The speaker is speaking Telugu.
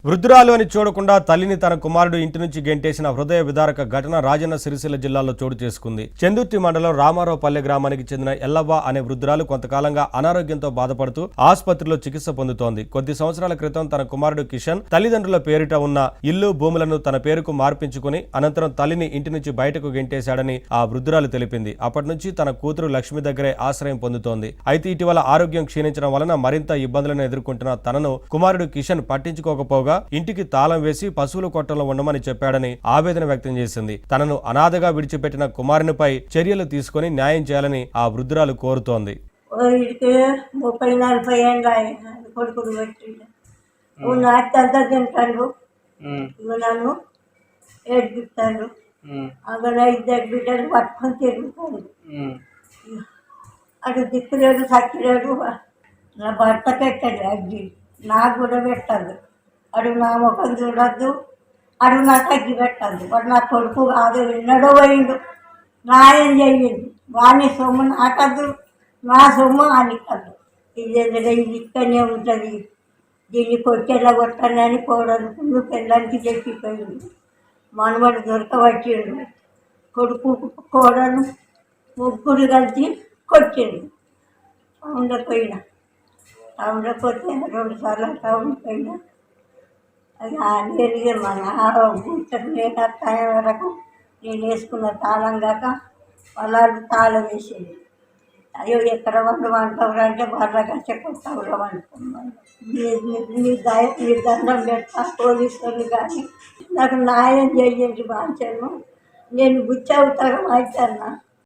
వృద్ధురాలు అని చూడకుండా తల్లిని తన కుమారుడు ఇంటి నుంచి గెంటేసిన హృదయ విదారక ఘటన రాజన్న సిరిసిల్ల జిల్లాలో చోటు చేసుకుంది. చందుర్తి మండలం రామారావుపల్లె గ్రామానికి చెందిన ఎల్లవ్వ అనే వృద్ధురాలు కొంతకాలంగా అనారోగ్యంతో బాధపడుతూ ఆసుపత్రిలో చికిత్స పొందుతోంది. కొద్ది సంవత్సరాల క్రితం తన కుమారుడు కిషన్ తల్లిదండ్రుల పేరిట ఉన్న ఇల్లు భూములను తన పేరుకు మార్పించుకుని అనంతరం తల్లిని ఇంటి నుంచి బయటకు గెంటేశాడని ఆ వృద్ధురాలు తెలిపింది. అప్పటి నుంచి తన కూతురు లక్ష్మి దగ్గరే ఆశ్రయం పొందుతోంది. అయితే ఇటీవల ఆరోగ్యం క్షీణించడం వలన మరింత ఇబ్బందులను ఎదుర్కొంటున్న తనను కుమారుడు కిషన్ పట్టించుకోకపోగా ఇంటికి తాళం వేసి పశువుల కొట్టంలో ఉండమని చెప్పాడని ఆవేదన వ్యక్తం చేసింది. తనను అనాథగా విడిచిపెట్టిన కుమారునిపై చర్యలు తీసుకుని న్యాయం చేయాలని ఆ వృద్ధురాలు కోరుతోంది. అటు దిక్కులేడు సచ్చిలేడు, నా భర్త పెట్టాడు అగ్గి, నాకు కూడా పెట్టద్దు. అడు నా ముఖం చూడద్దు, అడు నాకు అగ్గి పెట్టద్దు. వాడు నా కొడుకు కాదు, ఎన్నడో పోయిండు. న్యాయం చేయండి. వాని సొమ్ము నాకద్దు, నా సొమ్ము ఆనికద్దు. ఇది ఇక్కడనే ఉంటుంది. దీన్ని కొట్టేలా కొట్టానని కోడలు పిల్లలకి చెప్పిపోయింది. మనవడు దొరకబట్టిండు. కొడుకు కోడలు ముగ్గురు కలిసి కొట్టిండు. టౌన్లో పోతే 2 సార్లు టౌన్ పోయినా. అది నేను మన కూర్చొని టైం వరకు నేను వేసుకున్న తాళం కాక వాళ్ళు తాళం వేసేది. అయ్యో ఎక్కడ వాళ్ళు వంటవరు అంటే వాళ్ళ కష్ట కొత్తలో వండుకున్నాను. మీ దండం పెడతా పోలీసులు, కానీ నాకు న్యాయం చేయండి. బాధ్యను నేను బుచ్చి అవుతాను అవుతాను.